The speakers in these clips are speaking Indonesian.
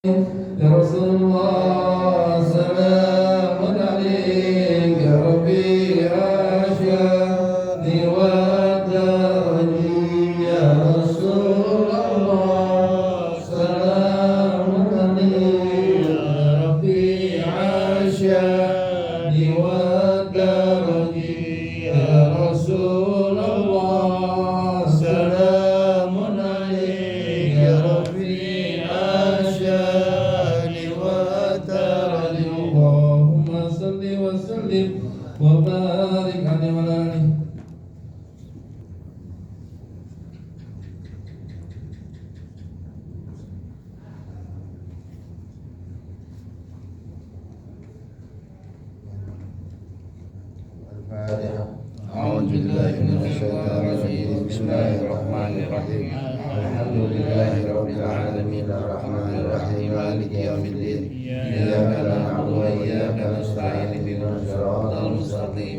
يا رسول الله سلام عليك يا ربي أشهدني ودعني يا رسول الله سلام عليك يا ربي أشهدني ودعني يا رسول الله سلام عليك يا ربي اللهم صل وسلم وبارك عليه وعلى آله. الفاتحة. أعوذ بالله من الشيطان الرجيم. بسم الله الرحمن الرحيم. الحمد لله رب العالمين الرحمن الرحيم مالك يوم الدين. إياك نعبد وإياك نستعين اهدنا الصراط المستقيم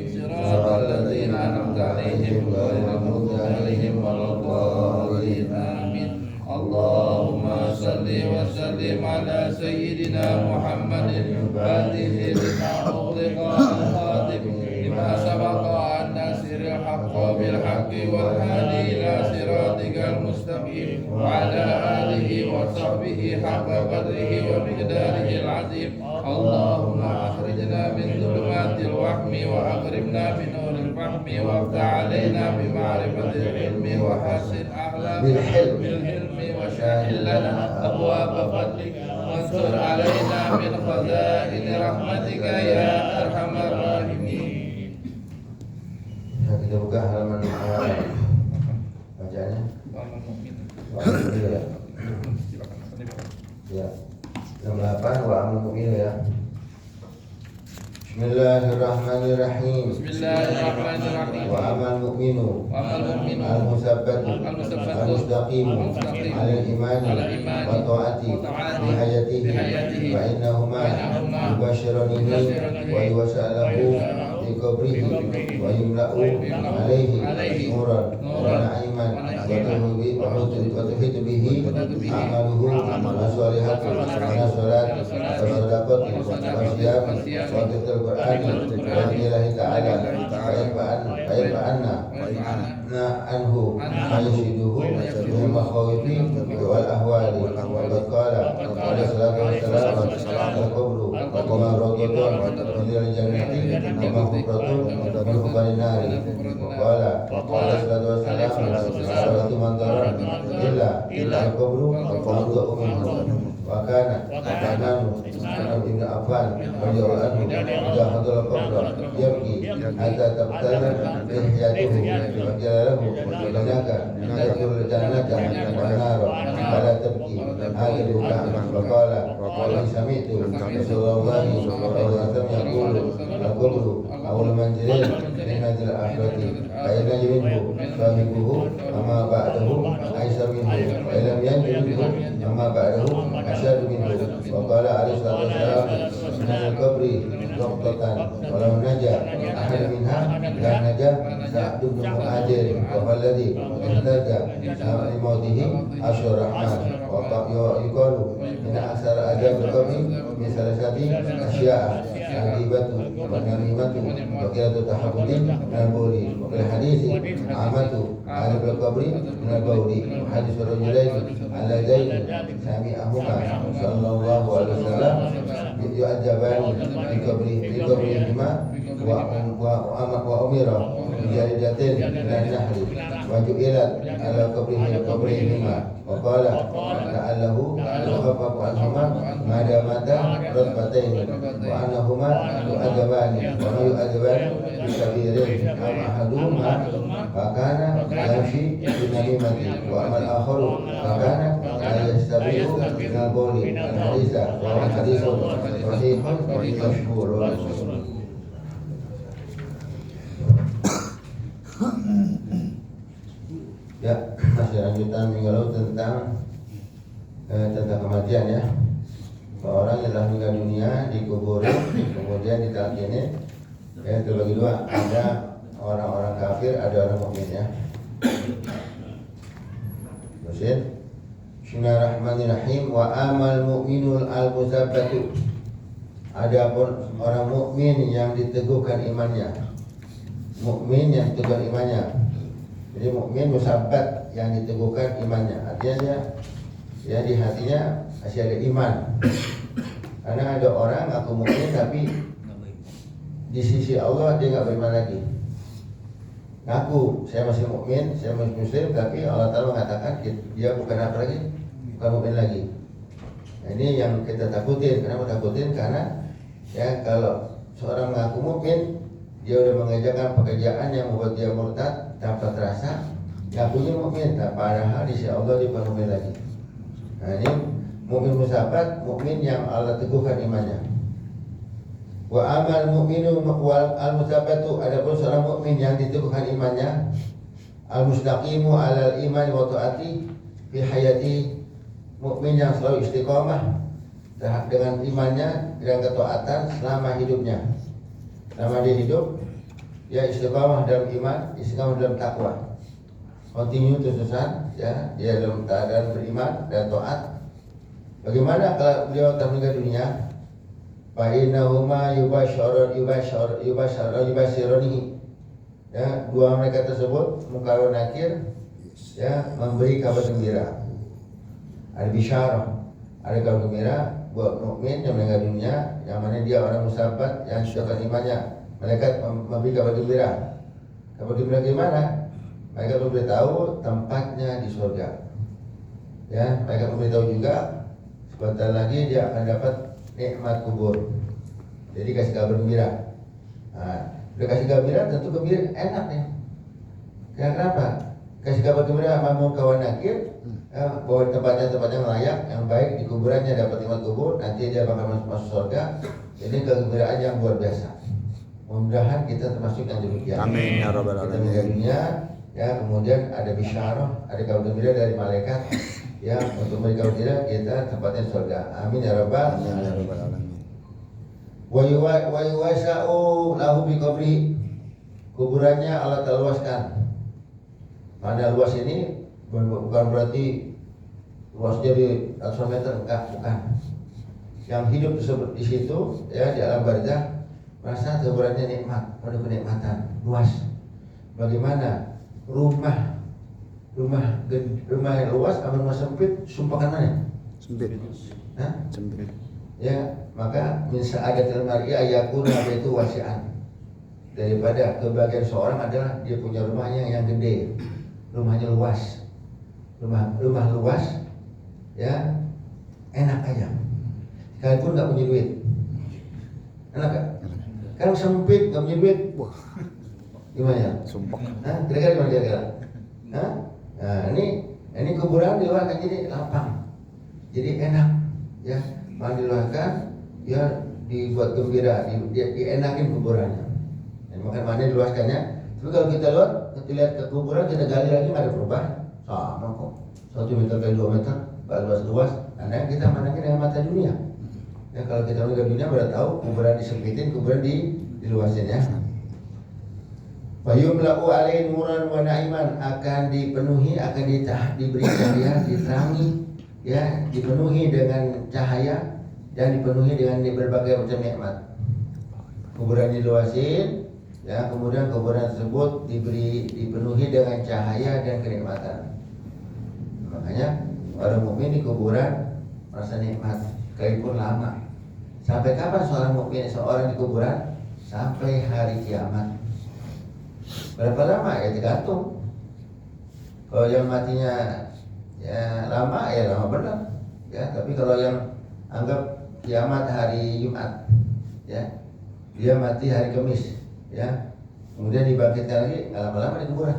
صراط الذين أنعمت عليهم غير المغضوب عليهم ولا الضالين آمين. اللهم صل وسلم على سيدنا محمد الفاتح لما أغلق الخاتم لما سبق الناصر الحق بالحق والهادي إلى صراطك المستقيم وعلى آله وصحبه حق قدره ومقداره العظيم. اللهم أخرجنا من ظلمات الوهم وأكرمنا بنور الفهم وافتح علينا بمعرفة العلم وحسن أخلاقنا بالحلم وسهل لنا أبواب فضلك وانصر علينا من خزائن رحمتك يا أرحم الراحمين. Kita buka halaman bacaannya. Ya. 68 wa amal mu'min ya. Bismillahirrahmanirrahim. Bismillahirrahmanirrahim. Wa amal mu'minu al-musabbatu al-mustaqimu al-imani wa ta'ati bi hayatihi wa innahuma yubashiranihi wa yuwasalahu bi qabrihi wa yumla'u alaihi nuran wa na'iman wa tuhitu bihi amaluhu wa salihatu wa salat wa sadaqatu wa siyam wa titul Qur'an wa ilahi ta'ala ayfa'anna anhu ayashiduhu min makhawifi wal ahwali wa qala alaihi salatu wa salam al-qabru wa rawdatun min al-jannati wa mahfratun min hubarin nari wa qala alaihi salatu wa salam salatu man daran illa al-qabru wa minhu wa kana ibn Affan radhiyallahu anhu idza hadara al-qabra yabki hatta tabtala lihiyatuhu wa qala lahu innaka tadkhulul jannata wa nara fala tabki hadhihi wa qala sami'tu Rasulullah sallallahu alaihi wasallam yaqulu al-qabru awwal manzilin min hadhihi al-akhirati ayna minhu sahibuhu amma ba'dahu aisha minhu lam yanjhu amma ba'dahu asyadu minhu wa qala alaihi salatu wassalam min al-qabri nuqtatan wa law naja ahad minha la naja Sa'd bin Mu'adh wa alladhi ihtaja li mautihi asyur rahman wa yuqalu min asar adab al-qabri min salasati asya'a al-ghibatu wa namimatu wa qiyatu tahabbudin al-buri wa fil hadithi amatu al-qabri min al-bawli wa hadith rajulain alladain sami'ahuma sallallahu alaihi wasallam yu'adzabani fi qabrihima wa umira bijaridatin min nahri wa ju'ilat ala qabrihima wa qala la'allahu yukhaffafu anhuma ma damata ratbatain wa annahuma yu'adzabani wa ma yu'adzabani bi kabirin ahaduhuma fa kana yamshi bi namimati wa amal akharu fa kana yastabihu min al-bawli al-haditha wa hadithun sahihun mashhur. Ya, masih lanjutan minggu lalu tentang kematian ya. Seorang yang telah meninggal dunia dikuburin, kemudian ditalkinin. Ya, terbagi dua, ada orang-orang kafir, ada orang mukmin ya. Terus Bismillahirrahmanirrahim. Wa amal mu'minul al-muzabbatu. Adapun orang mukmin yang diteguhkan imannya. Mukmin yang diteguhkan imannya. Jadi mukmin musabbat yang diteguhkan imannya. Artinya dia di hatinya masih ada iman. Karena ada orang aku mukmin tapi di sisi Allah dia nggak beriman lagi. Ngaku saya masih mukmin, saya masih muslim, tapi Allah Taala mengatakan dia bukan apa lagi, bukan mukmin lagi. Nah, ini yang kita takutin. Kenapa takutin? Karena ya kalau seorang mengaku mukmin, dia udah mengerjakan pekerjaan yang membuat dia murtad tanpa terasa, ngakunya mukmin, padahal di sisi Allah dia bukan mukmin lagi. Nah ini mukmin musabbat, mukmin yang Allah teguhkan imannya. Wa amal mu'minu wal al-musabbatu, adapun seorang mukmin yang diteguhkan imannya, al-mustaqimu alal iman wa taati fi hayati, mukmin yang selalu istiqomah dengan imannya dan ketaatan selama hidupnya. Selama dia hidup, dia istiqomah dalam iman, istiqomah dalam takwa. Continue terus-terusan ya, dia dalam keadaan beriman dan taat. Bagaimana kalau beliau telah meninggal dunia? Fa innahuma yubashirunihi. Ya, dua mereka tersebut Munkar wa Nakir ya memberi kabar gembira. Ada bisyarah, ada kabar gembira buat mukmin yang meninggal dunia, yang mana dia orang musabbat yang sudah imannya. Malaikat memberi kabar gembira. Kabar gembira gimana? Mereka memberitahu tempatnya di surga. Ya, mereka memberitahu juga sebentar lagi dia akan dapat nikmat kubur. Jadi kasih kabar gembira. Nah, udah kasih kabar gembira tentu gembira enak nih. Kenapa? Kasih kabar gembira mamun kawan nakir ya, bahwa tempatnya layak, yang baik di kuburannya dapat nikmat kubur, nanti dia bakal masuk surga. Ini kegembiraan yang luar biasa. Mudah-mudahan kita termasuk yang demikian. Amin ya rabbal Kita alamin. meninggal dunia, ya kemudian ada bisyarah, ada kabar gembira dari malaikat, ya untuk memberi kabar gembira kita tempatnya surga. Amin ya rabbal alamin. Wa yuwasa'u lahu bi qabri, kuburannya Allah Ta'ala luaskan. Mana luas ini bukan berarti luasnya di ratusan meter, bukan. Yang hidup tersebut di situ ya di alam barzakh merasa kuburannya nikmat, penuh kenikmatan, luas. Bagaimana rumah yang luas sama rumah sempit, sumpahkan mana? Sempit. Hah? Sempit. Ya, maka min sa'adatil mar'i ayakuna baitu wasi'an. Daripada kebahagiaan seorang adalah dia punya rumahnya yang gede, rumahnya luas. Rumah luas ya, enak aja. Sekalipun nggak punya duit. Enak gak? Kalau sempit nggak punya duit, wah, gimana? Sumpah. Nah, kira-kira gimana kira-kira? Nah, ini kuburan di luar kan jadi lapang, jadi enak, ya. Mandi luarkan, ya dibuat gembira, dienakin kuburannya. Dan makan mandi diluaskannya. Tapi kalau kita lihat ke kuburan, kita gali lagi nggak ada perubahan, sama kok. 1 meter kali 2 meter, luas. Karena kita mandangnya dengan mata dunia. Ya kalau kita meninggal dunia baru tahu kuburan disempitin, kuburan diluasin ya. Fayumla'u alaihi nuran wa na'iman, akan dipenuhi, akan diberi cahaya, diterangi, ya, dipenuhi dengan cahaya dan dipenuhi dengan berbagai macam nikmat. Kuburan diluasin, ya, kemudian kuburan tersebut dipenuhi dengan cahaya dan kenikmatan. Makanya orang mukmin di kuburan merasa nikmat, sekalipun lama. Sampai kapan seorang di kuburan? Sampai hari kiamat. Berapa lama? Ya tergantung. Kalau yang matinya ya lama, ya lama benar. Ya, tapi kalau yang anggap kiamat hari Jumat, ya, dia mati hari Kamis, ya, kemudian dibangkitkan lagi, nggak lama-lama di kuburan.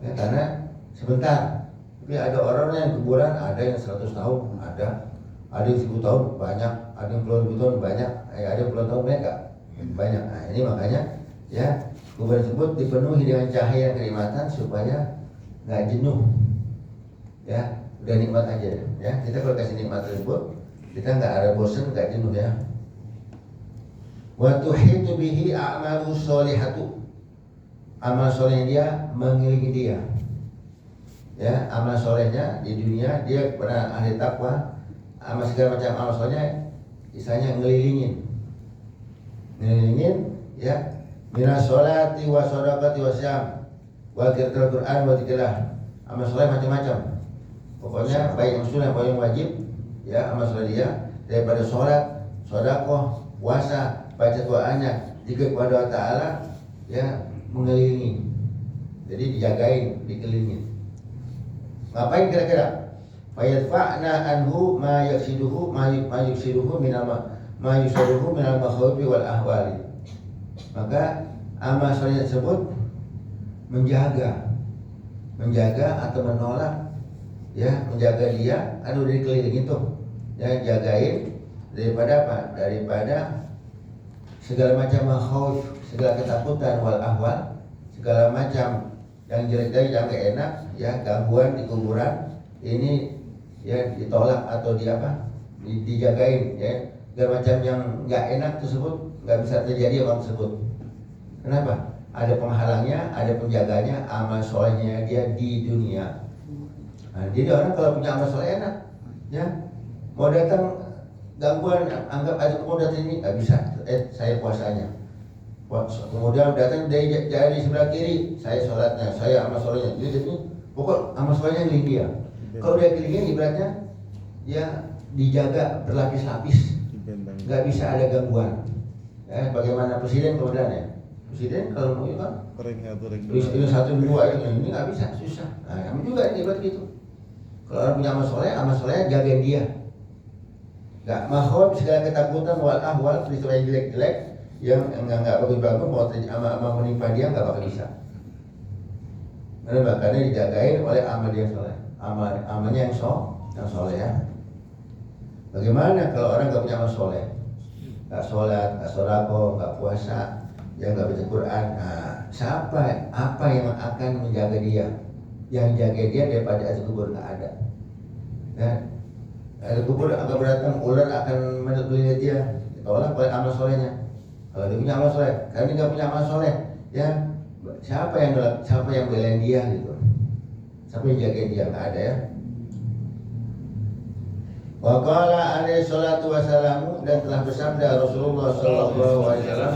Ya, karena sebentar. Tapi ada orang yang kuburan, ada yang 100 tahun, ada yang 1000 tahun banyak, ada yang puluhan ribu tahun banyak, ada yang puluhan tahun mereka banyak. Nah, ini makanya ya kuburan tersebut dipenuhi dengan cahaya kenikmatan supaya nggak jenuh. Ya, udah nikmat aja ya. Kita kalau kasih nikmat tersebut, kita nggak ada bosan, nggak jenuh ya. Wa tuhitu bihi a'malu sholihatu, amal soleh dia mengelilingi dia. ya amal solehnya di dunia dia pernah ahli takwa, amal segala macam amal solehnya istilahnya ngelilingin ya, minas sholati wa shodaqati wa syam wa qiraatul Qur'an wa dzikrillah. Amal soleh macam-macam, pokoknya baik yang sunnah baik yang wajib ya, amal soleh dia daripada sholat, sedekah, puasa, baca doanya zikir kepada Allah Ta'ala ya, mengelilingi, jadi dijagain, dikelilingin. Ngapain kira-kira? Fayadfa'na anhu ma yaksiduhu ma yuksiduhu minal ma yuksiduhu minal makhawfi wal ahwali. Maka amal soleh tersebut menjaga atau menolak ya, menjaga dia kan udah dikelilingi tuh ya, jagain daripada apa? Daripada segala macam makhawf, segala ketakutan, wal ahwal, segala macam yang jelek-jelek yang gak enak ya, gangguan di kuburan ini ya ditolak atau dijagain ya, segala macam yang gak enak tersebut gak bisa terjadi orang tersebut. Kenapa? Ada penghalangnya, ada penjaganya, amal solehnya dia di dunia. Nah, jadi orang kalau punya amal soleh enak ya, mau datang gangguan, anggap ada mau datang ini nggak bisa, saya puasanya. Kemudian datang dari sebelah kiri, saya sholatnya, saya amal solehnya. Jadi pokok amal solehnya ngelilingin dia. Kalau dia kelilingin ibaratnya ya dijaga berlapis-lapis, nggak bisa ada gangguan. Ya, bagaimana presiden kemudian ya? Presiden kalau mau kan ini 1, 2 ini nggak bisa, susah. Nah, kami juga ini ibarat gitu. Kalau orang punya amal soleh jagain dia. Gak makhawf, segala ketakutan, wal ahwal, peristiwa yang jelek-jelek yang enggak bagus-bagus mau amal menimpa dia nggak bakal bisa. Karena dijagain oleh amal dia soleh, amalnya yang soleh ya. Bagaimana kalau orang nggak punya amal soleh, nggak sholat, nggak sedekah, nggak puasa, dia nggak baca Quran? Nah, apa yang akan menjaga dia? Yang jaga dia daripada azab kubur nggak ada. Ya, azab kubur akan datang, ular akan melihat dia, ditolak oleh amal solehnya. Kalau dia punya amal soleh, kalau dia nggak punya amal soleh, ya siapa yang belain dia gitu? Siapa yang jagain dia? Nggak ada ya. Wa qala alaihi salatu wassalamu, dan telah bersabda Rasulullah sallallahu alaihi wasallam,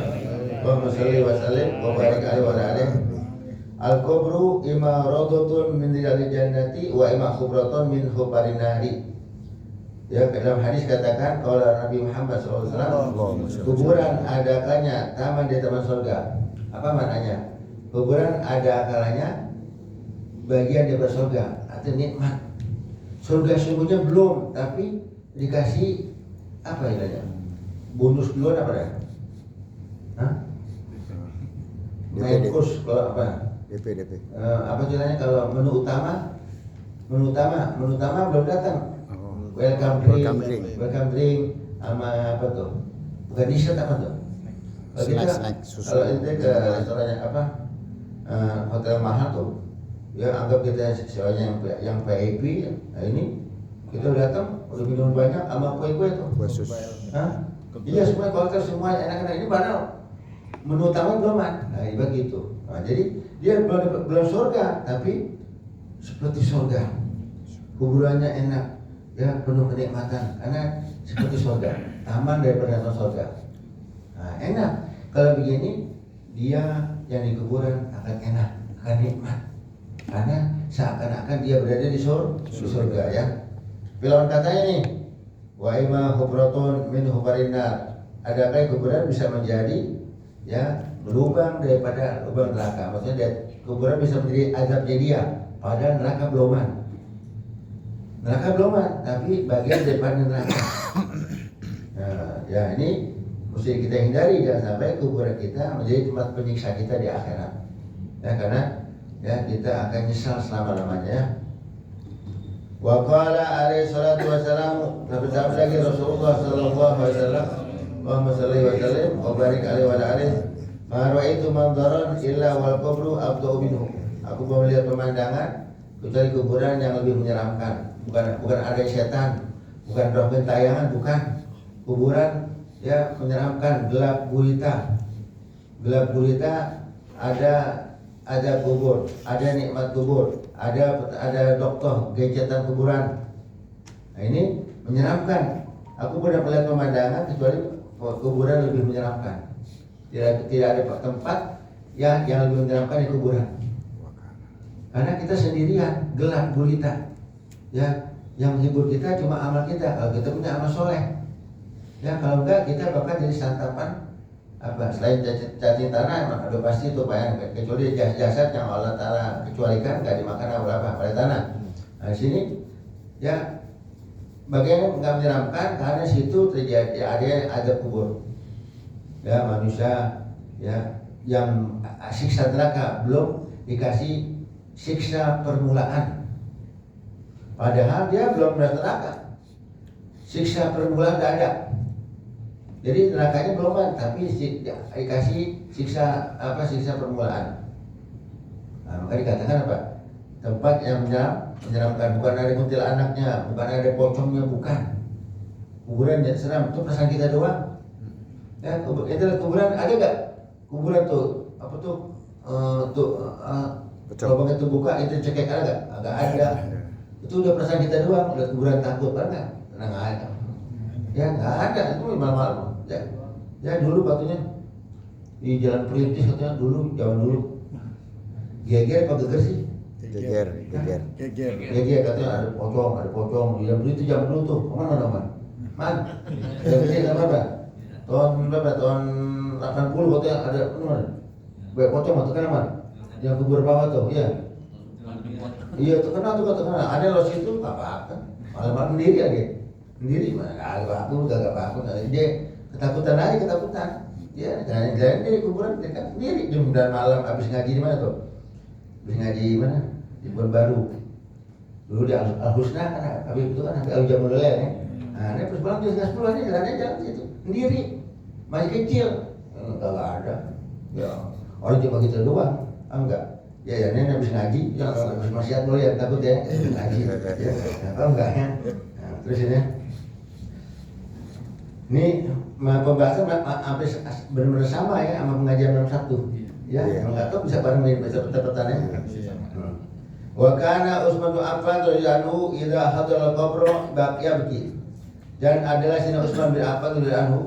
wa salli wa sallim wa barik alaihi wa alihi, al-kubru imaratun min riyadil jannati wa ima khubratun min hufarin nari. Ya, dalam hadis katakan kalau Nabi Muhammad SAW, kuburan ada kalanya taman di taman surga. Apa maknanya? Kuburan ada kalanya bagian di surga atau nikmat. Surga sungguhnya belum, tapi dikasih apa ya? Bonus duluan apa ya? Hah? Main kurs kalau apa? DP. Apa ceritanya kalau menu utama belum datang. Welcome drink sama apa tuh? Bukan dessert apa tuh? Kalau ente ke restorannya apa? Hotel mahal tuh, ya anggap kita semuanya yang VIP. Nah ini kita datang udah minum banyak sama kue tuh. Hah? Iya, semua hotel semua enak-enak. Ini padahal menu utama belum ada. Nah begitu. Nah, jadi dia belum surga, tapi seperti surga. Kuburannya enak, ya penuh kenikmatan, karena seperti surga, taman daripada surga. Nah, enak. Kalau begini, dia yang di kuburan akan enak, akan nikmat, karena seakan-akan dia berada di surga ya. Lawan katanya nih, wa ima hubratun min hubarin nar. Adakah kuburan bisa menjadi ya lubang daripada lubang neraka? Maksudnya kuburan bisa menjadi azab jadiah, padahal neraka beloman. Neraka beloman, tapi bagian daripada neraka. Nah, ya ini mesti kita hindari, jangan sampai kuburan kita menjadi tempat penyiksa kita di akhirat. Ya, karena ya kita akan nyesal selama-lamanya ya. Wa qala alaihi salatu wassalamu, bersabda lagi Rasulullah sallallahu alaihi wasallam, Allahumma shalli wa sallim wa barik alaihi wa alihi, ma ra'aitu manzaran illa wal qabru abda'u minhu. Aku belum melihat pemandangan kecuali kuburan yang lebih menyeramkan. Bukan ada setan, bukan roh gentayangan, bukan. Kuburan ya menyeramkan, gelap gulita, ada kubur, ada nikmat kubur, ada dokter gadgetan kuburan. Nah ini menyeramkan. Aku pernah melihat pemandangan kecuali kuburan lebih menyeramkan. Tidak ada tempat yang lebih menyeramkan di kuburan. Karena kita sendirian, gelap gulita. Ya, yang menghibur kita cuma amal kita. Kalau kita punya amal soleh, ya kalau enggak kita bakal jadi santapan apa? Selain cacing tanah, ada pasti itu bayang. Kecuali jasad yang Allah Taala kecualikan nggak dimakan oleh tanah. Nah di sini ya bagaimana nggak menyeramkan karena situ terjadi ada kubur. Ya manusia ya yang siksa neraka belum dikasih siksa permulaan. Padahal dia belum pernah neraka. Siksa permulaan tidak ada. Jadi nerakanya belum kan, tapi dikasih siksa permulaan. Nah, maka dikatakan apa? Tempat yang menyeramkan, bukan ada kuntil anaknya, bukan ada pocongnya, bukan. Kuburan yang seram, itu perasaan kita doang. Ya, kuburan ada nggak? Kuburan tuh apa tuh? Kalau begitu buka itu cekek ada nggak? Nggak ada. Itu udah perasaan kita doang. Udah kuburan takut kan? Karena nggak ada. Ya nggak ada. Itu malam-malam. Ya dulu katanya di Jalan Perintis katanya dulu zaman dulu. Geger apa geger sih? Geger. Geger katanya ada pocong. Jam itu jam dulu tuh. Kemana man? Jam ini berapa? Tahun 80 katanya ada mana? Banyak pocong atau kan man? Yang kubur bawah tuh, iya. Iya terkenal. Ada lo situ apa-apa. Malam-malam sendiri aja. Sendiri mana? Aku gak apa-apa. Dia ketakutan. Ya, jalan-jalan di kuburan dekat sendiri jam dan malam habis ngaji di mana tuh? Habis ngaji mana? Di Kebun Baru. Dulu di Al-Husna kan habis itu kan sampai Al-Jamul ya. Nah, ini pas pulang jam 10 nih jalan situ sendiri. Masih kecil. Enggak ada. Ya, orang cuma gitu doang. Enggak. Ya ini habis ngaji, ya habis maksiat dulu ya takut ya ngaji. Ya, apa enggak ya? Nah, terus ini pembahasan hampir benar-benar sama ya sama pengajian malam Sabtu. Ya, kalau nggak tahu bisa bareng nih baca peta-petanya. Wa kana Utsman bin Affan radhiyallahu anhu idza hadara al-qabr baqiya biki. Dan adalah Sayyidina Utsman bin Affan radhiyallahu anhu,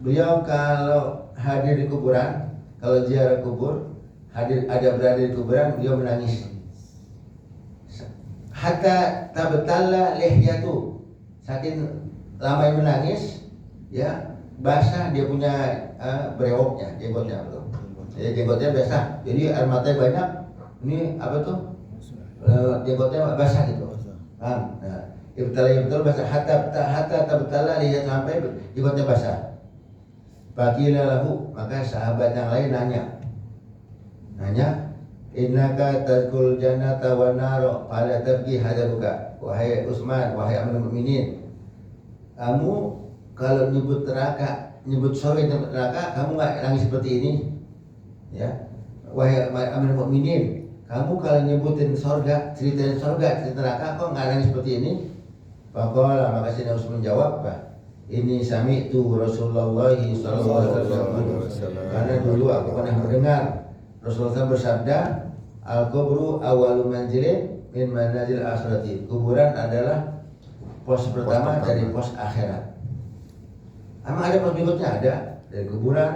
beliau kalau hadir di kuburan, kalau ziarah kubur, berada di kuburan, beliau menangis. Hatta tabtalla lihyatu. Saking lama menangis, ya basah dia punya brewoknya, jenggotnya betul. Ya jenggotnya basah. Jadi air matanya banyak. Ini apa tuh? Jenggotnya basah gitu. Nah, ibtala basah hatta tabtalla lihyatu sampai jenggotnya basah. Faqila lahu, maka sahabat yang lain nanya, innaka tadkhul jannata wan nar fala tabki hadaruka. Wahai Utsman, wahai Amirul Mukminin, kamu kalau nyebut neraka, nyebut surga dan neraka, kamu nggak nangis seperti ini, ya. Wahai Amirul Mukminin, kamu kalau nyebutin surga, ceritain surga, cerita neraka, kok nggak nangis seperti ini? Faqala, maka Sayyidina Utsman menjawab, ini sami'tu Rasulullah sallallahu alaihi wasallam. Karena dulu aku pernah mendengar Rasulullah bersabda, al-kubru awalu manzilin min manazil akhirati. Kuburan adalah pos pertama dari pos akhirat. Emang ada pos berikutnya? Ada, dari kuburan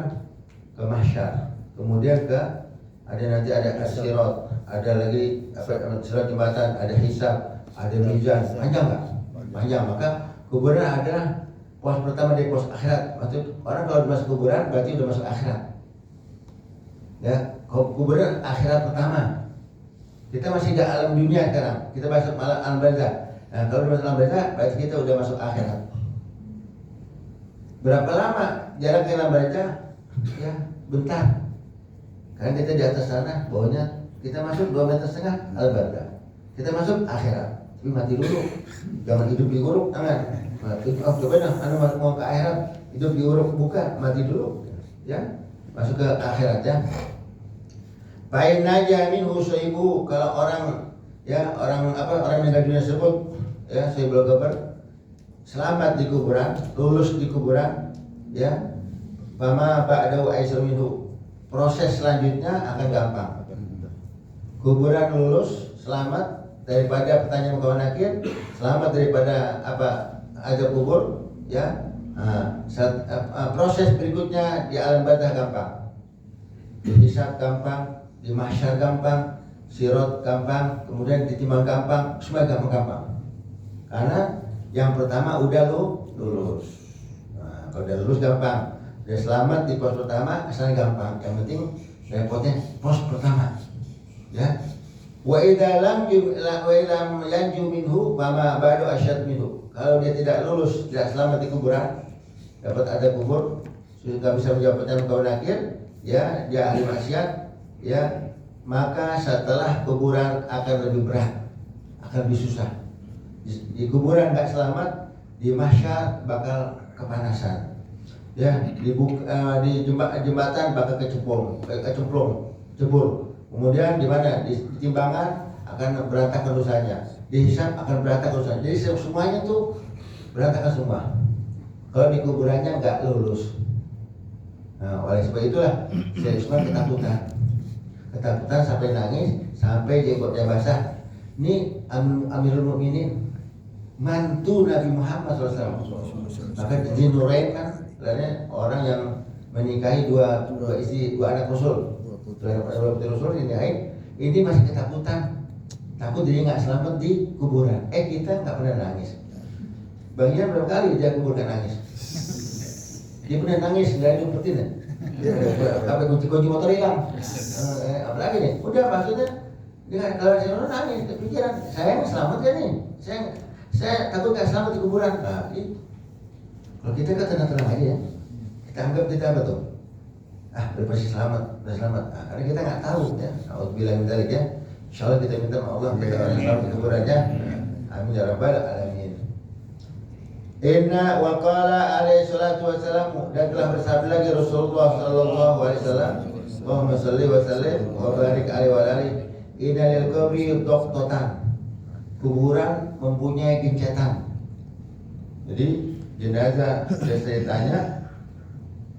ke mahsyar, kemudian nanti ada as-sirat, ada lagi sirat jembatan, ada hisab, ada mizan. Panjang nggak? Panjang. Maka kuburan adalah pos pertama dari pos akhirat. Maksud orang kalau masuk kuburan berarti udah masuk akhirat. Ya, kuburan akhirat pertama. Kita masih di alam dunia sekarang. Kita masuk alam barzakh. Nah, kalau udah masuk alam barzakh berarti kita udah masuk akhirat. Berapa lama jarak ke alam barzakh? Ya, bentar. Karena kita di atas sana, bawahnya kita masuk 2,5 meter alam barzakh. Kita masuk akhirat. Tapi mati dulu. Jangan hidup di uruk, jangan. Coba dah, anda masuk mau ke akhirat, hidup di uruk, bukan, mati dulu. Ya, masuk ke akhirat ya. Fa'in naja minhu syaibu, kalau orang meninggal dunia tersebut, ya syaibul qabr, selamat di kuburan, lulus di kuburan, ya. Fama ba'dahu aisar minhu, proses selanjutnya akan gampang. Kuburan lulus, selamat daripada pertanyaan munkar nakir, selamat daripada azab kubur, ya. Proses berikutnya di alam barzakh gampang, di hisab gampang, di mahsyar gampang, sirat gampang, kemudian ditimbang gampang, semua gampang. Karena yang pertama udah lulus. Nah, kalau udah lulus gampang, udah selamat di pos pertama, asalnya gampang. Yang penting repotnya pos pertama, ya. Wa idza lam yanju minhu fama ba'du asyad minhu. Kalau dia tidak lulus, tidak selamat di kuburan, dapat ada kubur, sudah bisa menjawab pertanyaan munkar nakir, ya, dia ahli maksiat, ya, maka setelah kuburan akan lebih berat, akan lebih susah. Di kuburan nggak selamat, di mahsyar bakal kepanasan, ya, di jembatan bakal kecemplung, jebol. Kemudian di mana? Di timbangan akan berantakan dosanya, di hisab akan berantakan dosanya. Jadi semuanya tuh berantakan semua. Kalau di kuburannya nggak lulus. Nah, oleh sebab itulah Syekh Utsman ketakutan sampai nangis, sampai jenggotnya basah. Ini Amirul Mukminin, mantu Nabi Muhammad SAW. Maka Zinurain kan orang yang menikahi dua istri, dua anak Rasul. Dua putri Rasul ini masih ketakutan, takut dia nggak selamat di kuburan. Kita nggak pernah nangis. Bang Ian berapa kali dia kuburkan nangis? Dia pernah nangis nggak diumpetin ya? Apa kunci motor hilang? Apalagi nih? Udah maksudnya dia kalau saya nangis, pikiran saya selamat ya nih? Saya takut nggak selamat di kuburan. Nah, kalau kita kan tenang-tenang aja ya. Kita anggap kita apa tuh? Udah pasti selamat, udah selamat. Karena kita nggak tahu ya. Alhamdulillah min dzalik ya. Insyaallah kita minta sama Allah kita akan selamat di kuburannya. Amin ya rabbal alamin. Inna wa qala alaihi salatu wassalam, dan telah bersabda lagi Rasulullah sallallahu alaihi wasallam, Allahumma shalli wa sallim wa barik alaihi wa alihi. Inna lil qabri doqtotan. Kuburan mempunyai gencatan. Jadi jenazah sudah saya tanya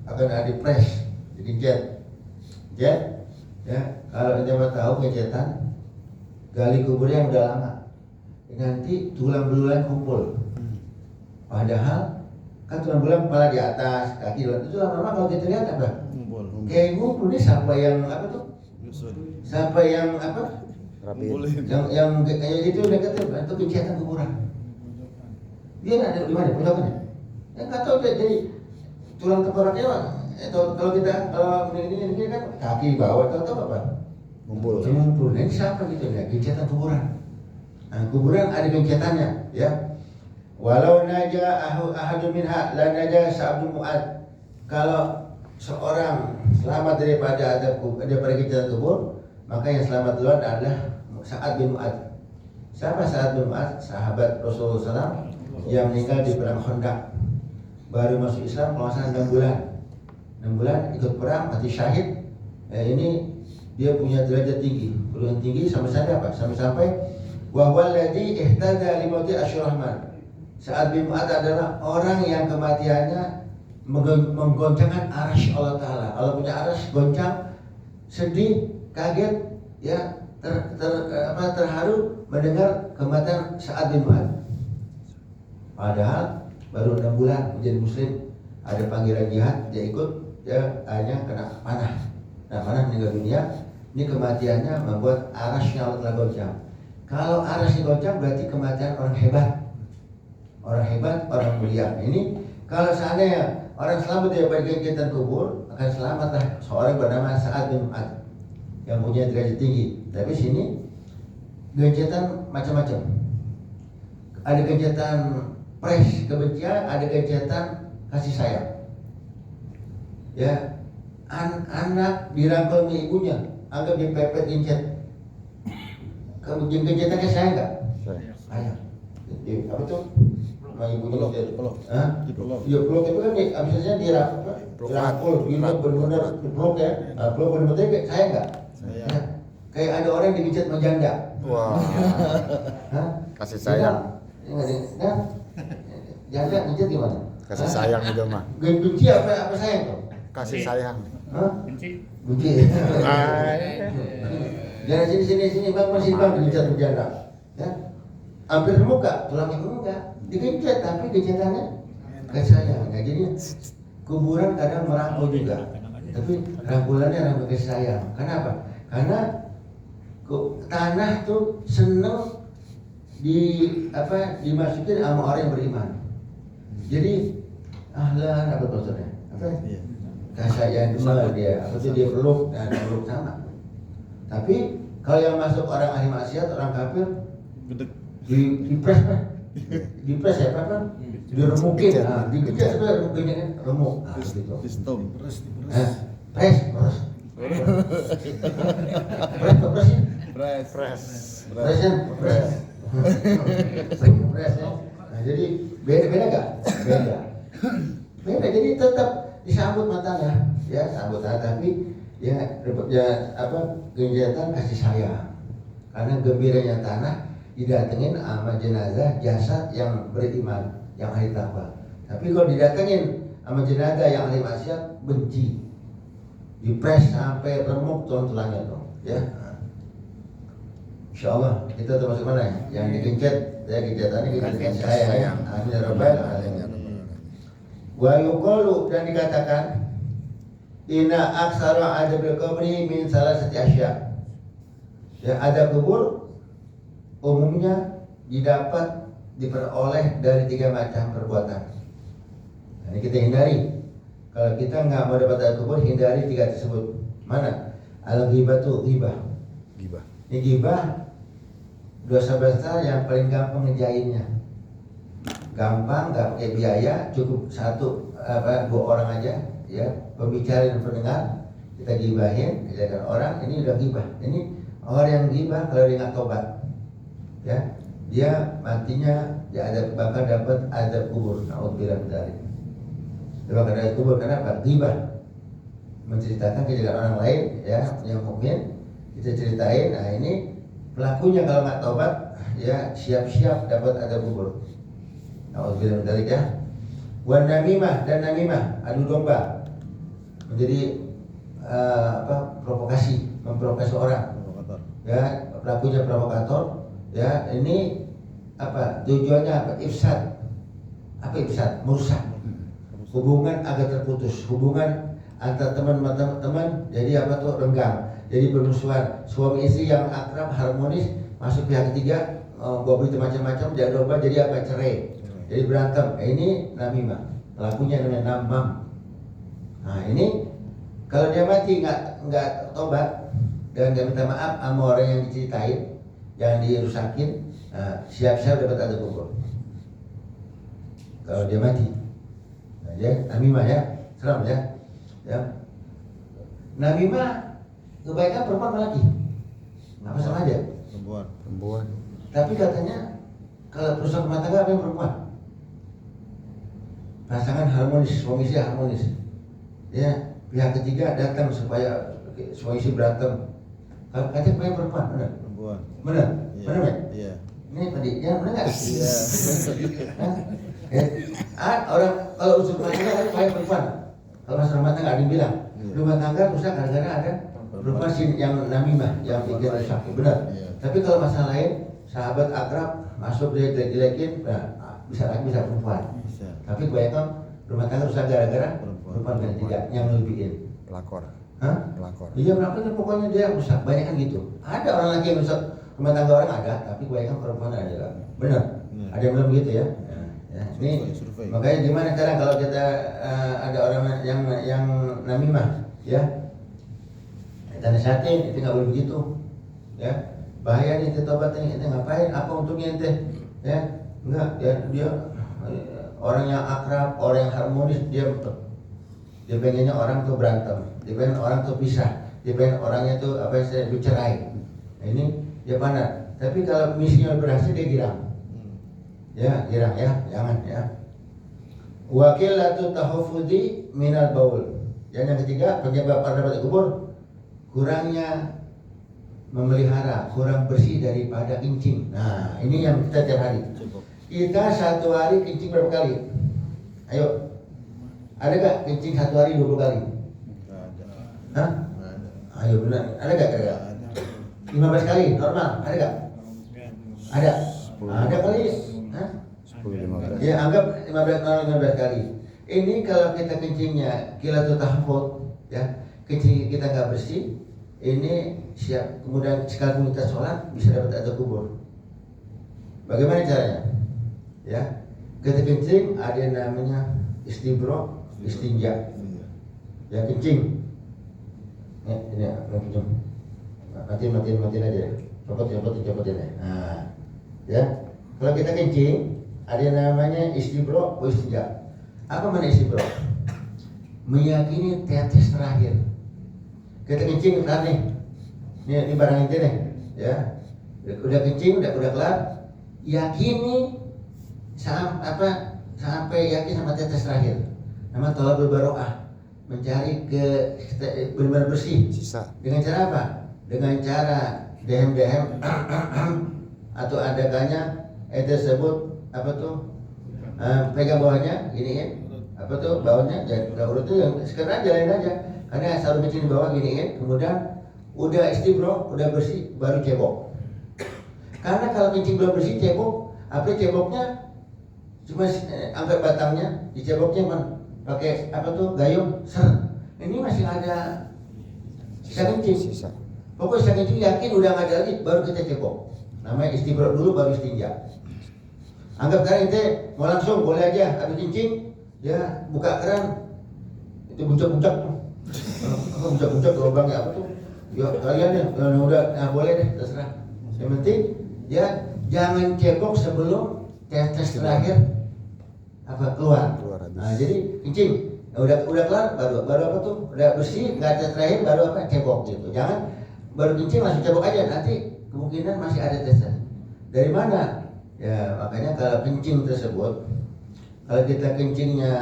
akan ada press, digencet. Ya, kalau anda tahu gencetan, gali kuburnya yang udah lama, nanti tulang belulang kumpul. Padahal kan tulang belulang kepala di atas, kaki itu lama-lama kalau kita lihat apa? Kayak ngumpul nih, siapa yang apa tuh? Siapa yang apa? Yang itu negatif, itu gencetan kuburan. Dia nggak ada di mana puncakannya? Nggak tahu jadi tulang tengkoraknya apa? Kalau ini kan kaki bawah atau apa? Ngumpul. Ini siapa gitu ya? Gencetan kuburan. Nah, kuburan ada gencetannya, ya. Walau naja ahadun minha la naja Sa'd bin Mu'adz. Kalau seorang selamat daripada gencetan kubur, maka yang selamat duluan adalah Sa'd bin Mu'adz. Siapa Sa'd bin Mu'adz? Sahabat Rasulullah SAW yang meninggal di perang Khandaq. Baru masuk Islam kalau salah 6 bulan. 6 bulan ikut perang, mati syahid. Ini dia punya derajat tinggi, derajat tinggi sampai apa? Sampai wa walladzi ihtada li mauti Asyurrahman. Sa'd bin Mu'adz adalah orang yang kematiannya menggoncangkan arasy Allah Ta'ala. Allah punya arasy goncang, sedih, kaget, ya, terharu mendengar kematian Sa'd bin Mu'adz. Padahal baru 6 bulan menjadi muslim, ada panggilan jihad, dia ikut, dia hanya kena panah. Nah, panah meninggal dunia. Ini kematiannya membuat arasy Allah Ta'ala goncang. Kalau arasy goncang berarti kematian orang hebat. Orang hebat, orang mulia. Ini kalau seandainya orang selamat dari gencetan kubur, akan selamatlah seorang bernama Sa'd bin Mu'adz yang punya derajat tinggi. Tapi sini gencetan macam-macam. Ada gencetan pres kebencian, ada gencetan kasih sayang. Ya, anak dirangkul oleh ibunya, anggap dipepet gencet. Kemudian gencetan kasih sayang nggak? Sayang. Apa tuh? Peluk. Ya peluk itu kan abisnya dirangkul, ini benar-benar peluk ya. Peluk benar-benar kayak sayang nggak? Ya. Kayak ada orang yang digencet menjanda. Wah. Kasih sayang. Nah, janda gencet gimana? Kasih sayang itu mah. Benci apa sayang tuh? Kasih sayang. Benci. Jangan sini bang masih bang digenjat berjanda. Ya, hampir muka, tulangnya enggak, digenjat tapi genjatannya kasih sayang. Nah, jadi kuburan kadang merangkul juga, tapi rangkulannya rangkul kasih sayang. Kenapa? Karena tanah tuh seneng dimasukin sama orang yang beriman. Jadi ahlan apa maksudnya? Kasih sayang dulu dia, atau dia peluk dan peluk sama. Tapi kalau yang masuk orang ahli maksiat, orang kafir, dipres ya apa? Diremukin, dikejar sudah remuknya kan, remuk, gitu. Pres ya. Nah, jadi beda gak? Beda. Jadi tetap disambut matanya, ya sambut tapi ya genjatan kasih sayang. Karena gembiranya tanah didatengin sama jenazah jasad yang beriman, yang ahli takwa. Tapi kalau didatengin sama jenazah yang ahli maksiat, benci, dipres sampai remuk tulangnya tuh, ya. Insyaallah kita termasuk mana ya? Yang digencet, ya genjatannya genjatan saya. Amin ya rabbal alamin. Wa yuqalu, dan dikatakan inna aksara adabil qabri min salasati asya. Ya, ada kubur umumnya diperoleh dari 3 macam perbuatan. Nah, ini kita hindari. Kalau kita nggak mau dapat ada kubur, hindari 3 tersebut. Mana? Al-ghibatu, ghibah. Ini ghibah dosa besar yang paling gampang ngejainnya. Gampang, nggak pakai biaya, cukup 2 orang aja, ya, pembicara dan pendengar, kita gibahin, kejadian orang, ini udah gibah. Ini orang yang gibah kalau dia nggak tobat, ya, dia matinya dia bakal dapat azab kubur. Naudzubillah min dzalik. Dia bakal dapat kubur. Kenapa? Gibah, menceritakan kejadian orang lain, ya, yang mukmin, kita ceritain. Nah, ini pelakunya kalau nggak tobat, ya siap-siap dapat azab kubur. Naudzubillah min dzalik, ya. Wan namimah, dan namimah, adu domba, menjadi provokasi, memprovokasi orang. Ya, pelakunya provokator. Ya, ini tujuannya apa? Ifsad. Apa ifsad? Merusak hubungan agar terputus, hubungan antar teman, jadi renggang, jadi bermusuhan. Suami istri yang akrab harmonis masuk pihak ketiga, bawa berita macam-macam, jadi domba, jadi cerai, jadi berantem. Ini namimah, pelakunya namanya namam. Nah, ini kalau dia mati nggak tobat dan nggak minta maaf sama orang yang diceritain, yang dirusakin, siap-siap dapat azab kubur. Kalau dia mati, nah, ya namimah, ya, seram, ya. Namimah kebaikan perempuan apa laki? Apa sama aja? Perempuan. Tapi katanya kalau perusahaan rumah tangga apa yang perempuan? Pasangan harmonis, suami istri harmonis. Ya, pihak ketiga datang supaya suami istri berantem. Kalau katanya apa yang perempuan? Benar? Perempuan. Benar? Iya. Benar, Mek? Iya. Ini tadi, ya benar nggak? Iya. Orang kalau usul rumah tangga apa yang perempuan? Kalau masalah rumah tangga ada yang bilang rumah tangga rusak gara-gara ada perempuan yang namimah, yang bikin rusak. Benar. Tapi kalau masalah lain, sahabat akrab masuk dia jelek-jelekin, bisa perempuan. Tapi kebanyakan rumah tangga rusak gara-gara perempuan dan tidak yang lebihin. Pelakor. Iya, pelakor, pokoknya dia rusak. Banyak kan gitu. Ada orang laki yang rusak rumah tangga orang, ada, tapi kebanyakan perempuan ada. Benar. Ada yang belum begitu, ya. Ya, ini makanya gimana sekarang kalau kita ada orang yang namimah, ya, kita nasihatin, itu nggak boleh begitu, ya. Bahaya nih, kita tobat nih, kita ngapain? Apa untungnya ente? Ya, enggak, ya, dia orang yang akrab, orang yang harmonis, dia pengennya orang tuh berantem, dia pengen orang tuh pisah, dia pengen orangnya tuh bercerai. Nah, ini dia pandang. Tapi kalau misinya berhasil, dia girang. Ya, girang, ya, jangan, ya. Wakilatu tahafudhi minal baul. Yang ketiga, penyebab dapat kubur, kurangnya memelihara, kurang bersih daripada kencing. Nah, ini yang kita tiap hari. Kita satu hari kencing berapa kali? Ayo, ada gak kencing satu hari 20 kali? Hah? Ayo, benar, ada gak? 15 kali normal, ada nggak? Ada. Ada kali. Hah? 10 15. Ya anggap 15 kali. Ini kalau kita kencingnya kilatut tahfudz, ya kencing kita nggak bersih, ini siap. Kemudian sekalipun kita sholat bisa dapat azab kubur. Bagaimana caranya? Ya, kita kencing ada yang namanya istibro, istinja. Ya kencing. Ini kencing. Matiin aja. Copotin ya. Nah, ya. Kalau kita kencing ada yang namanya istibro, istinja. Apa mana istibro? Meyakini tetes terakhir. Kita kencing kelar nih. Ini barang inti nih, ya. Udah kencing, udah kelar. Yakini sampai yakin sama tetes terakhir. Nama thalabul baroah, mencari ke benar-benar bersih. Sisa. Dengan cara apa? Dengan cara dehem atau adakannya tersebut apa tuh? Pegang bawahnya, giniin. Apa tuh bawahnya? Urut tuh yang sekarang jalanin aja. Karena selalu kecil di bawah giniin. Kemudian udah istibro, udah bersih, baru cebok. Karena kalau kencing belum bersih cebok, apa ceboknya cuma angkat batangnya, diceboknya pakai apa tuh gayung, ini masih ada sisa kencing. Sisa. Pokoknya sisa kencing yakin udah nggak ada lagi, baru kita cebok. Namanya istibro dulu, baru istinja. Anggap kalian ente mau langsung boleh aja, habis kencing, ya buka keran, itu buncak-buncak tuh, buncak-buncak lubangnya apa tuh? Ya kalian ya, udah, nah boleh deh, terserah. Yang penting ya jangan cebok sebelum tetes terakhir apa keluar. Nah, jadi kencing udah kelar baru apa tuh udah bersih nggak ada terakhir baru apa cebok gitu. Jangan baru kencing langsung cebok aja, nanti kemungkinan masih ada tesnya. Dari mana? Ya makanya kalau kencing tersebut, kalau kita kencingnya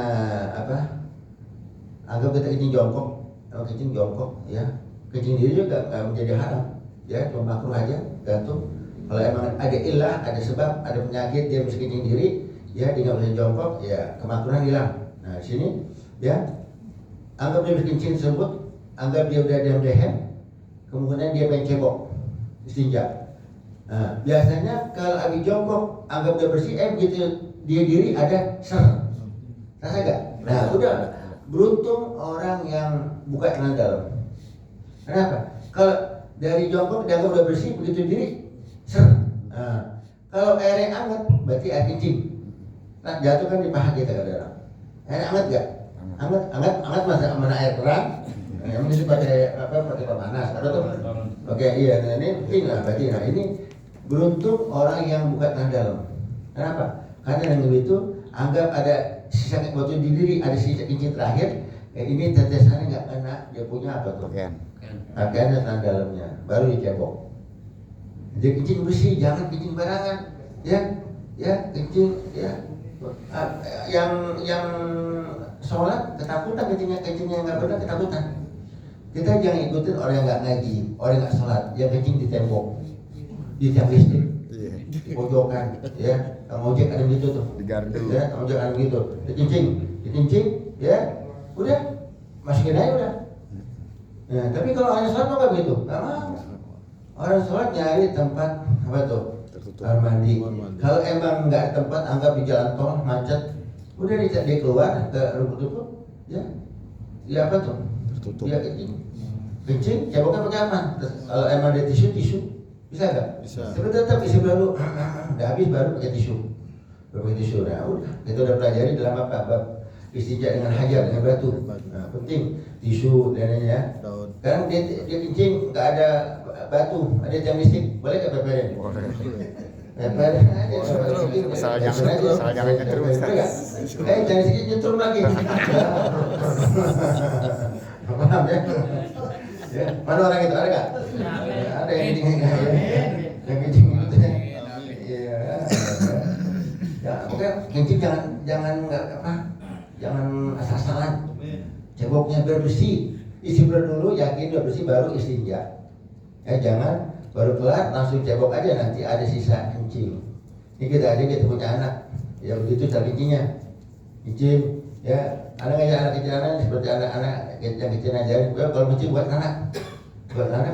apa, anggap kita kencing jongkok, kalau kencing jongkok ya kencing diri juga nggak menjadi haram, ya cuma makruh aja gantung. Kalau emang ada ilah, ada sebab, ada penyakit dia mesti kencing diri, ya dia nggak bisa jongkok, ya kemakruhan hilang. Nah di sini ya anggap dia mesti kencing tersebut, anggap dia udah diam dehem, kemudian dia pengen cebok, istinja. Nah, biasanya kalau abis jongkok anggap dia bersih, begitu dia diri ada ser, rasa gak? Nah udah, beruntung orang yang buka celana dalam. Kenapa? Kalau dari jongkok dianggap udah bersih, begitu diri ser. Nah, kalau airnya hangat berarti air kencing. Nah, jatuh kan di paha kita kadang. Air hangat gak? Hangat masa mana air keran? Yang mesti pakai pemanas atau tuh? Oke, iya. Nah ini penting lah berarti. Nah ini beruntung orang yang buka celana dalam. Kenapa? Karena yang begitu anggap ada sisa waktu di diri, ada sisa kencing terakhir. Ini tetesannya nggak kena, dia punya apa tuh? Pakaiannya celana dalamnya, baru dicebok. Dia kencing bersih, jangan kencing barangan, ya kencing, ya. Yang sholat ketakutan kencingnya nggak benar ketakutan. Kita jangan ikutin orang yang nggak ngaji, orang yang nggak sholat, yang kencing di tembok, di tiang listrik, di pojokan, ya. Kang ojek ada gitu tuh, di gardu, ya. Kang ojek ada gitu, dikencing, ya. Udah, masukin aja udah. Nah, tapi kalau orang sholat nggak begitu, nggak mau. Orang sholat nyari tempat apa tuh? Kamar mandi. Kalau emang nggak tempat, anggap di jalan tol macet, udah dia keluar ke rumput-rumput, ya apa tuh? tertutup. Ya kencing, ceboknya pakai apa? Kalau emang ada tisu, bisa nggak? Bisa. Tapi tetap isi dulu, udah habis baru pakai tisu. Nah udah, kita udah pelajari dalam apa? Bab istinja dengan hajar, dengan batu. Nah, penting tisu dan lainnya ya. Sekarang dia kencing nggak ada batu, ada tiang listrik, boleh nggak peperin? Boleh. Peperin aja. Asal jangan nyetrum. Jangan sedikit nyetrum lagi. Paham ya? Ya, mana orang itu ada nggak? Ada yang kencing gitu ya. Iya. Ya, oke, kencing jangan nggak apa? Jangan asal-asalan. Ceboknya biar bersih. Isi dulu, yakin udah bersih baru istinja. Ya jangan baru kelar langsung cebok aja, nanti ada sisa kencing. Ini kita punya anak, ya begitu cara kencingnya. Kencing, ya anak kecil anak seperti anak-anak yang kecil ajarin. Kalau kencing buat anak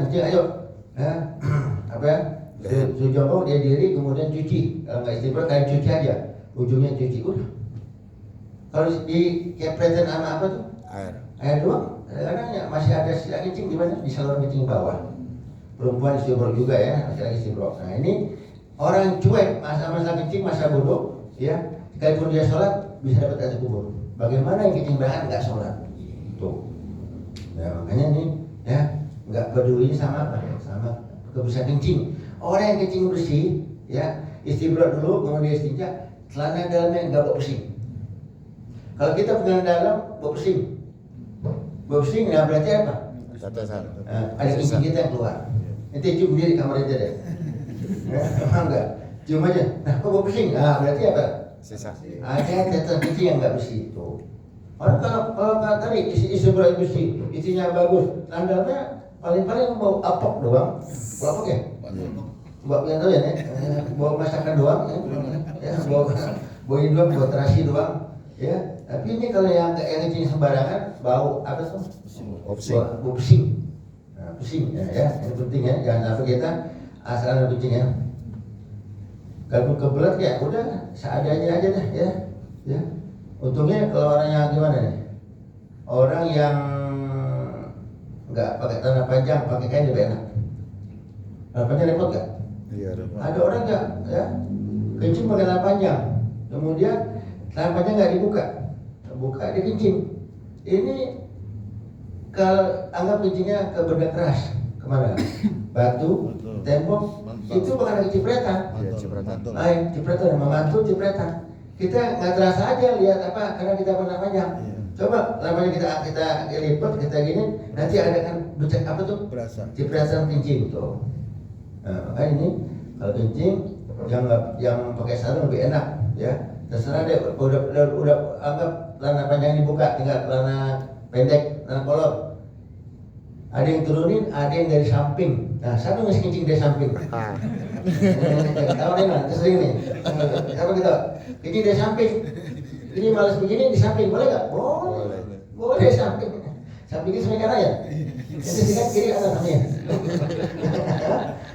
kencing ayo. Ya, apa ya? Jongkok dia diri kemudian cuci. Kalau nggak istirahat kayak cuci aja, ujungnya cuci udah. Kalau dikepretin sama apa tuh? Air doang. Kadang-kadang ya masih ada sisa kencing di mana? Di saluran kencing bawah. Perempuan istibrok juga ya, laki-laki istibrok. Nah ini orang cuek masa-masa kencing, masa bodoh, ya. Sekalipun dia sholat bisa dapat azab kubur. Bagaimana yang kencing berahan nggak sholat? Tuh. Ya makanya nih, ya nggak peduli sama apa? Sama kebersihan kencing. Orang yang kencing bersih, ya istibrok dulu, kemudian istinja, celana dalamnya nggak bau pesing. Kalau kita celana dalam bau pesing, nah berarti apa? Ada kencing kita yang keluar. Nanti cium diri kamar aja deh. Emang enggak? Cium aja. Nah, kok bau pesing? Nah, berarti apa? Sisa. Ada tetes kencing yang nggak bersih itu. Orang kalau tadi isi berat bersih, isinya bagus, sandalnya paling bau apok doang. Bau apok ya? Bau yang tahu ya, bau masakan doang, ya. Bau ini doang, bau terasi doang, ya. Tapi ini kalau yang kencing sembarangan, bau apa tuh? Bau pesing. Nah, pusing ya, ini penting ya, jangan sampai kita asal kencing ya. Kalau kebelet ya udah seadanya aja deh ya. Untungnya kalau orang yang gimana nih? Orang yang nggak pakai celana panjang, pakai kain lebih enak. Celana panjang repot nggak? Iya, repot. Ada orang nggak ya kencing pakai celana panjang, kemudian celana panjang nggak dibuka dia kencing. Ini kalau anggap kencingnya ke benda keras, kemana? Batu, tembok, itu bukan lagi cipretan. Iya, cipratan. Cipretan, membantu cipretan. Kita nggak terasa aja lihat apa, karena kita pernah panjang. Coba lamanya kita lipat, kita gini, nanti ada kan becek apa tuh? Cipretan kencing tuh. Nah, makanya ini kalau kencing yang pakai sarung lebih enak, ya. Terserah deh, udah anggap celana panjang dibuka, tinggal celana pendek, celana kolor. Ada yang turunin, ada yang dari samping. Nah, satu masih kencing dari samping. Tahu nih, nah, sering nih. Apa kita? Kencing dari samping. Ini malas begini di samping, boleh nggak? Boleh samping. Samping itu sebenarnya ya. Jadi singkat kiri kanan namanya.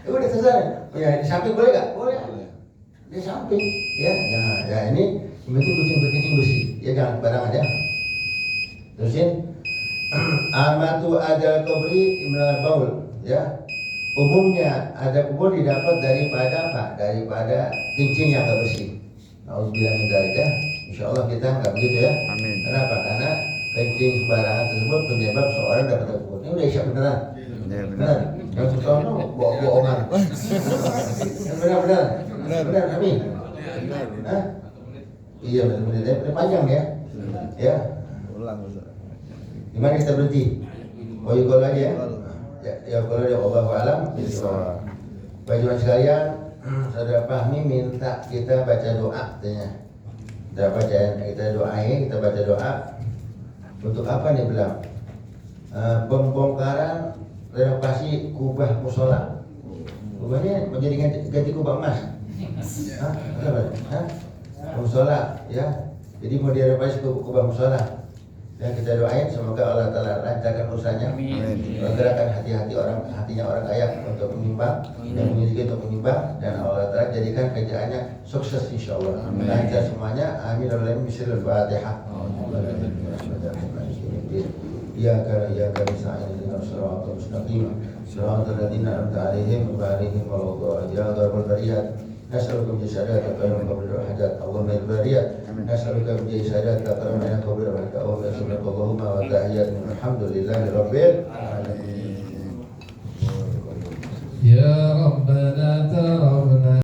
Itu udah selesai. Ya, di samping boleh nggak? Boleh. Di samping, ya. Ya ini penting kencing bersih. Ya jangan barangan ya. Terusin. Amatu ada kubri imlal baul, ya. Umumnya ada kubur didapat daripada apa? Daripada kencing yang tak bersih. Alhamdulillah mendarik ya. Insyaallah kita nggak begitu ya. Amin. Kenapa? Karena kencing sembarangan tersebut penyebab seorang dapat kubur. Ini udah isya beneran. Benar. Yang sesuatu bohongan. Benar. Amin. Hah? Iya benar. Panjang ya. Ya. Ulang. Di mana kita berhenti? Oh, yuk lagi ya. Ya kalau dia Allahu alam. Bapak sekalian, saudara Fahmi minta kita baca doa katanya. Kita baca doa. Untuk apa nih bilang? Pembongkaran renovasi kubah musola. Kubahnya menjadi ganti kubah emas. Musola ya. Jadi mau direnovasi kubah musola. Dan kita doain semoga Allah Ta'ala lancarkan usahanya, menggerakkan hatinya orang kaya untuk menyumbang dan memiliki untuk menyumbang, dan Allah Ta'ala jadikan kerjaannya sukses insyaallah, lancar semuanya. Amin. Al-Fatihah. Iyyaka nasta'in ihdinas siratal mustaqim siratal ladzina an'amta 'alaihim ghairil maghdubi 'alaihim waladdallin. نسألك بجسادك قرن قبل الحاجات اللهم الباريات نسألك بجسادك قرن قبل الحاجات اللهم سبحانك اللهم وتحيات الحمد لله رب العالمين. Ya